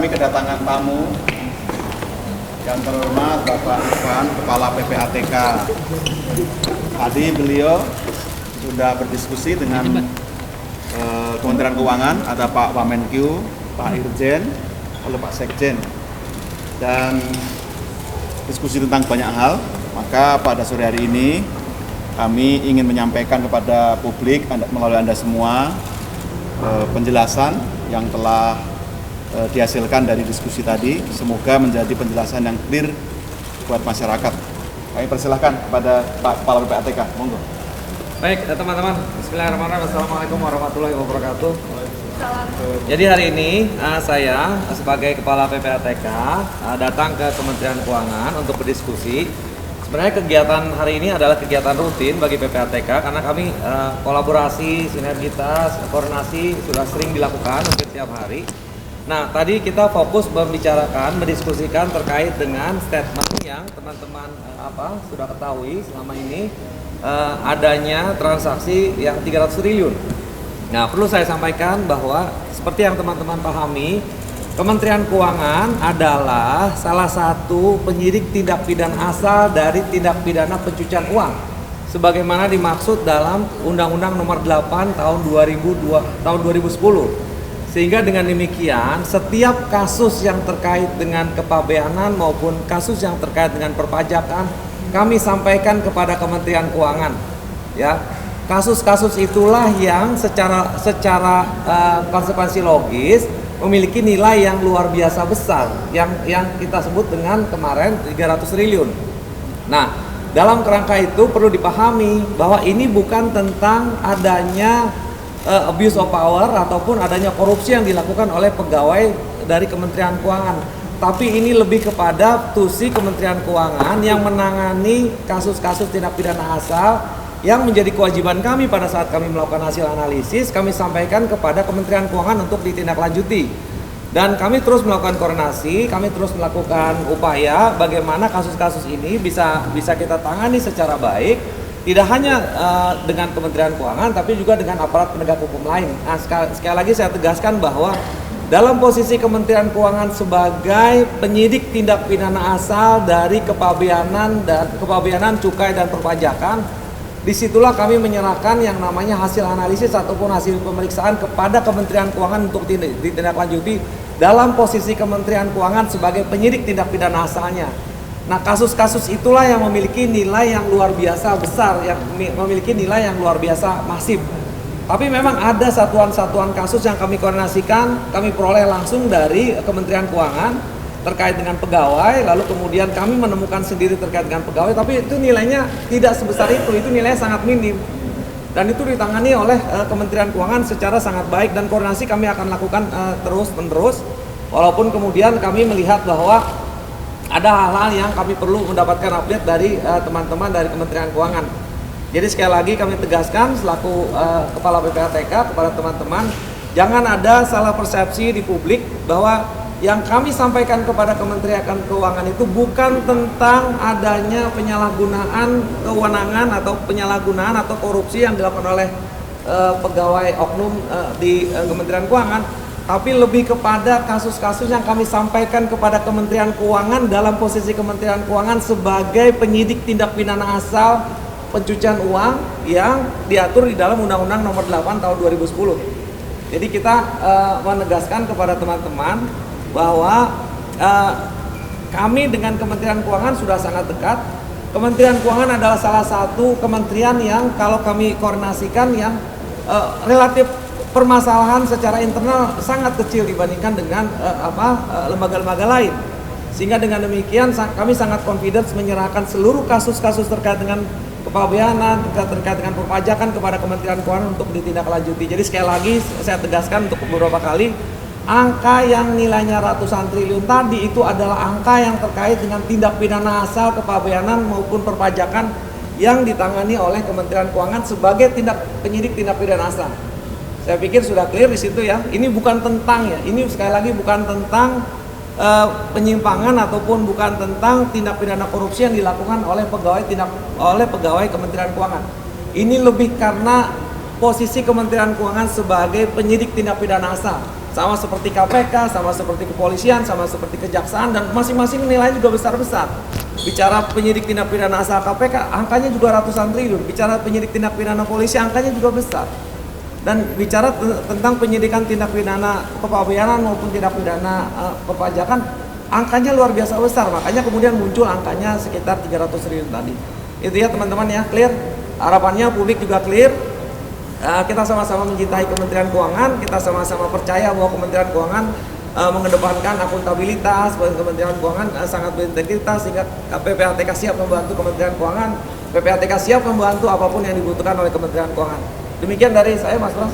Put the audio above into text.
kami kedatangan tamu yang terhormat Bapak Irfan, Kepala PPATK. Tadi beliau sudah berdiskusi dengan Kementerian Keuangan, ada Pak Wamenkyu, Pak Irjen, oleh Pak Sekjen, dan diskusi tentang banyak hal. Maka pada sore hari ini kami ingin menyampaikan kepada publik melalui Anda semua penjelasan yang telah dihasilkan dari diskusi tadi. Semoga menjadi penjelasan yang clear buat masyarakat. Kami persilahkan kepada Pak Kepala PPATK. Monggo. Baik teman-teman, Bismillahirrahmanirrahim. Assalamualaikum warahmatullahi wabarakatuh. Jadi hari ini saya sebagai Kepala PPATK datang ke Kementerian Keuangan untuk berdiskusi. Sebenarnya kegiatan hari ini adalah kegiatan rutin bagi PPATK karena kami kolaborasi, sinergitas, koordinasi sudah sering dilakukan hampir tiap hari. Nah, tadi kita fokus membicarakan, mendiskusikan terkait dengan statement yang teman-teman sudah ketahui selama ini adanya transaksi yang 300 triliun. Nah, perlu saya sampaikan bahwa seperti yang teman-teman pahami, Kementerian Keuangan adalah salah satu penyidik tindak pidana asal dari tindak pidana pencucian uang sebagaimana dimaksud dalam Undang-Undang Nomor 8 tahun 2010. Sehingga dengan demikian setiap kasus yang terkait dengan kepabeanan maupun kasus yang terkait dengan perpajakan kami sampaikan kepada Kementerian Keuangan. Ya, kasus-kasus itulah yang secara konsekuensi logis memiliki nilai yang luar biasa besar yang kita sebut dengan kemarin 300 triliun. Nah, dalam kerangka itu perlu dipahami bahwa ini bukan tentang adanya abuse of power ataupun adanya korupsi yang dilakukan oleh pegawai dari Kementerian Keuangan, tapi ini lebih kepada tusi Kementerian Keuangan yang menangani kasus-kasus tindak pidana asal yang menjadi kewajiban kami pada saat kami melakukan hasil analisis, kami sampaikan kepada Kementerian Keuangan untuk ditindaklanjuti. Dan kami terus melakukan koordinasi, kami terus melakukan upaya bagaimana kasus-kasus ini bisa kita tangani secara baik. Tidak hanya dengan Kementerian Keuangan, tapi juga dengan aparat penegak hukum lain. Nah, sekali lagi saya tegaskan bahwa dalam posisi Kementerian Keuangan sebagai penyidik tindak pidana asal dari kepabeanan cukai dan perpajakan, disitulah kami menyerahkan yang namanya hasil analisis ataupun hasil pemeriksaan kepada Kementerian Keuangan untuk ditindaklanjuti dalam posisi Kementerian Keuangan sebagai penyidik tindak pidana asalnya. Nah, kasus-kasus itulah yang memiliki nilai yang luar biasa besar, yang memiliki nilai yang luar biasa masif. Tapi memang ada satuan-satuan kasus yang kami koordinasikan, kami peroleh langsung dari Kementerian Keuangan terkait dengan pegawai, lalu kemudian kami menemukan sendiri terkait dengan pegawai, tapi itu nilainya tidak sebesar itu nilainya sangat minim. Dan itu ditangani oleh Kementerian Keuangan secara sangat baik dan koordinasi kami akan lakukan terus-menerus, walaupun kemudian kami melihat bahwa ada hal-hal yang kami perlu mendapatkan update dari teman-teman dari Kementerian Keuangan. Jadi sekali lagi kami tegaskan selaku Kepala PPATK kepada teman-teman, jangan ada salah persepsi di publik bahwa yang kami sampaikan kepada Kementerian Keuangan itu bukan tentang adanya penyalahgunaan kewenangan atau penyalahgunaan atau korupsi yang dilakukan oleh pegawai oknum di Kementerian Keuangan, tapi lebih kepada kasus-kasus yang kami sampaikan kepada Kementerian Keuangan dalam posisi Kementerian Keuangan sebagai penyidik tindak pidana asal pencucian uang yang diatur di dalam Undang-Undang Nomor 8 tahun 2010. Jadi kita menegaskan kepada teman-teman bahwa kami dengan Kementerian Keuangan sudah sangat dekat. Kementerian Keuangan adalah salah satu kementerian yang kalau kami koordinasikan yang relatif permasalahan secara internal sangat kecil dibandingkan dengan lembaga-lembaga lain. Sehingga dengan demikian kami sangat confident menyerahkan seluruh kasus-kasus terkait dengan kepabeanan, terkait dengan perpajakan kepada Kementerian Keuangan untuk ditindaklanjuti. Jadi sekali lagi saya tegaskan untuk beberapa kali, angka yang nilainya ratusan triliun tadi itu adalah angka yang terkait dengan tindak pidana asal kepabeanan maupun perpajakan yang ditangani oleh Kementerian Keuangan sebagai penyidik tindak pidana asal. Saya pikir sudah clear di situ ya. Ini bukan tentang ini sekali lagi bukan tentang penyimpangan ataupun bukan tentang tindak pidana korupsi yang dilakukan oleh pegawai Kementerian Keuangan. Ini lebih karena posisi Kementerian Keuangan sebagai penyidik tindak pidana asal. sama seperti KPK, sama seperti kepolisian, sama seperti kejaksaan, dan masing-masing nilainya juga besar-besar. Bicara penyidik tindak pidana asal KPK, angkanya juga ratusan triliun. Bicara penyidik tindak pidana polisi, angkanya juga besar. Dan bicara tentang penyidikan tindak pidana kepabeanan maupun tindak pidana perpajakan, angkanya luar biasa besar. Makanya kemudian muncul angkanya sekitar 300 triliun tadi. Itu ya teman-teman ya, clear. Harapannya publik juga clear. Kita sama-sama mencintai Kementerian Keuangan, kita sama-sama percaya bahwa Kementerian Keuangan mengedepankan akuntabilitas, bahwa Kementerian Keuangan sangat berintegritas, sehingga PPATK siap membantu Kementerian Keuangan, PPATK siap membantu apapun yang dibutuhkan oleh Kementerian Keuangan. Demikian dari saya, Mas Bros.